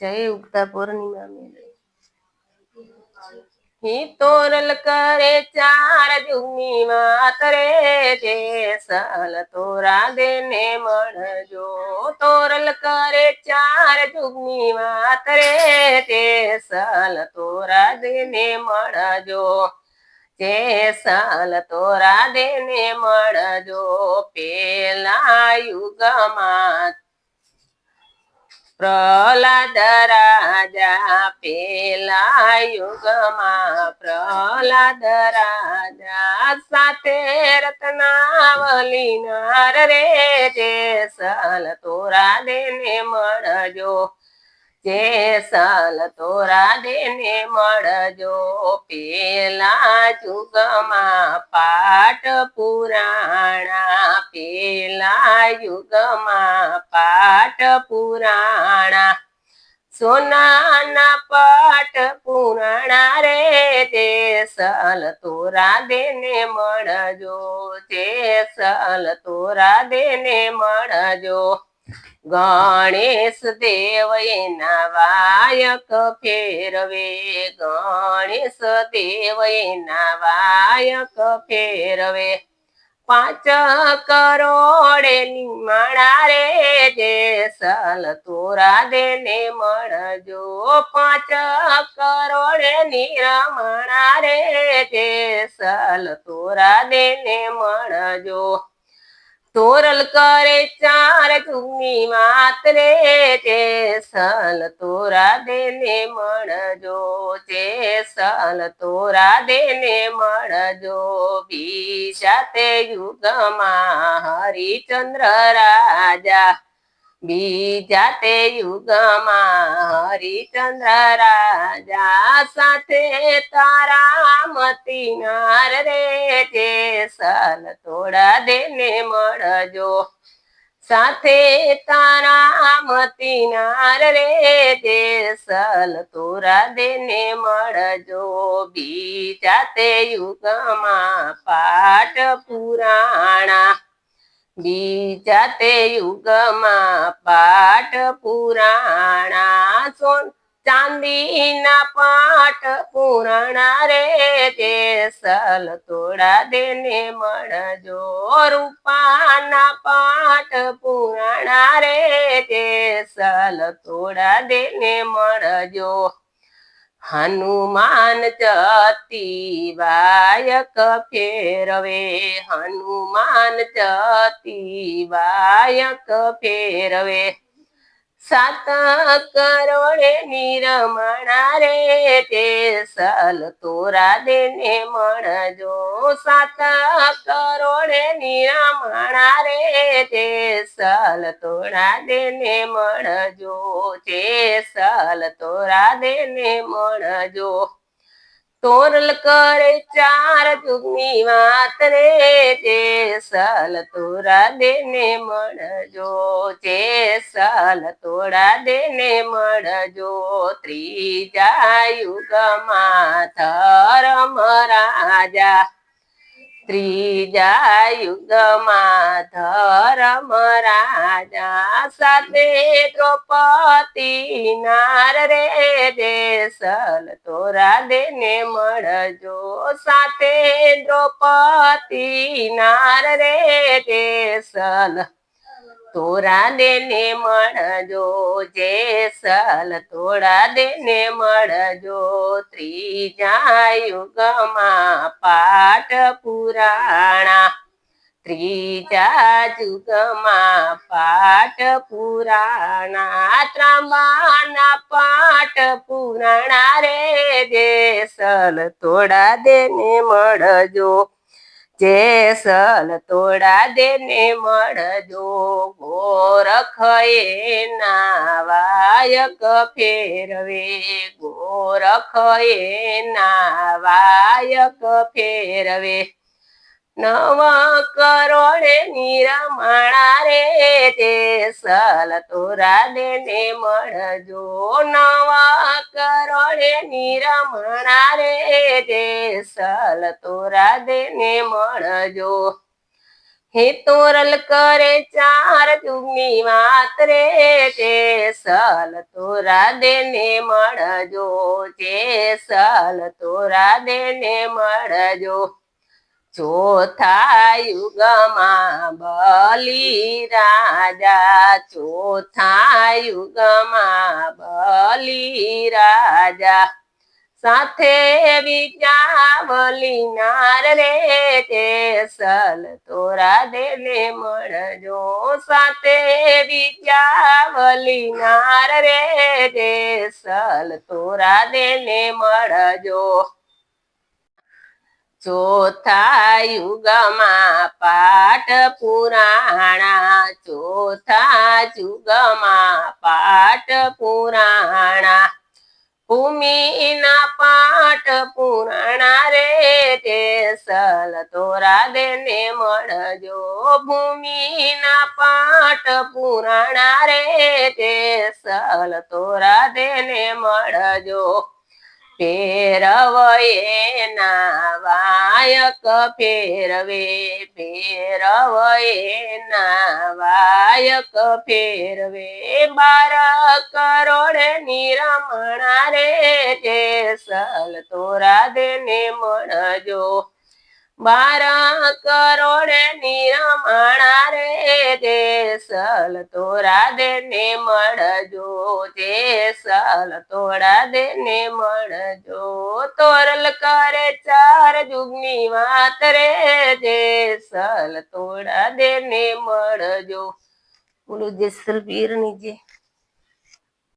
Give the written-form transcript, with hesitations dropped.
જય ઉગતા પૂર્ણિમા ही तोरल करे चार जुगनी मात रे जे साल तोरा देने मणजो तोरल करे चार जुगनी मात रे जे साल तोरा देने मणजो जे साल तोरा देने मणजो पेला युगमा प्रहलाद राजा पेला युगमा प्रहलाद राजा साथे रत्नावली नार रे जे साल तोरा देने मणजो जे साल तोरा देने मणजो पेला युगमा पाठ पुराणा पेला युगमा पाठ पुराणा सोनाना पाठ पुराणा रे जे साल तोरा देने मणजो जे साल तोरा देने मणजो गणेश देव एना वायक फेरवे गणेश देव एना वायक फेरवे 5 करोड़े निमणा रे जे साल तोरा देने मणजो 5 करोड़े निरमणा रे जे साल तोरा देने मणजो तोरल करे चार जुगनी मात रे जे साल तोरा देने मणजो जे साल तोरा देने मणजो बीजाते युगमा हरिचंद्र राजा बीजाते युगमा हरिचंद्र राजा साथे तारामती नार रे जे साल तोरा देने मणजो साथे तारामती नार रे जे साल तोरा देने मणजो बीजाते युगमा पाठ पुराणा बीजाते युगमा पाठ पुराणा सोन चांदीना पाठ पुराणा रे जे साल तोरा देने मणजो रूपाना पाठ पुराणा रे जे साल तोरा देने मणजो हनुमान जती वायक फेरवे हनुमान जती वायक फेरवे 7 करोड़े निरमणा रे जे साल तोरा देने मणजो 7 करोड़े निरमणा रे जे साल तोरा देने मणजो जे साल तोरा देने मणजो तोरल करे चार जुगनी मात रे जे साल तोरा देने मणजो जे साल तोरा देने मणजो त्रीजा युगमा धर्म राजा त्रीजा युगमा धर्म राजा साथे द्रौपदी नार रे जे साल तोरा देने मणजो साथे द्रौपदी नार रे जे साल तोरा देने मणजो जे साल तोरा देने मणजो त्रीजा युगमा पाठ पुराणा त्रीजा युगमा पाठ पुराणा त्र्यंबाना पाठ पुराणा रे जे साल तोरा देने मणजो जे साल तोरा देने मणजो गोरख एना वायक फेरवे गोरख एना वायक फेरवे 9 करोड़े निरमणा रे जे साल तोरा देने मणजो 9 करोड़े निरमणा रे जे साल तोरा देने मणजो હે તોરલ કરે ચાર જુગની વાત રે તે સલ તોરા દેને મળજો તે સલ તોરા દેને મળજો ચોથા યુગમાં બલી રાજા ચોથા યુગમાં બલી રાજા સાથે વિદ્યાવલી નાર રે તે સલ તોરા દેને મળજો સાથે વિદ્યાવલી નાર રે તે સલ તોરા દેને મળજો ચોથા યુગમાં પાઠ પુરાણા ચોથા યુગમાં પાઠ પુરાણા ભૂમિના પાઠ પુરાણા રે તે સલ તોરા દેને મળજો ભૂમિના પાઠ પુરાણા રે તે સલ તોરા દેને મળજો ફેરવે ના વાયક ફેરવે ફેરવે ના વાયક ફેરવે 12 કરોડ ની રમણા રે તે સલ તોરા દેને મળજો 12 કરોડ ની રમણા રે તે સલ તોરા દેને મળજો તે સલ તોરા દેને મળજો તોરલ કરે ચાર જુગની વાત રે તે સલ તોરા દેને મળજો બોલો જેસલ પીરની જે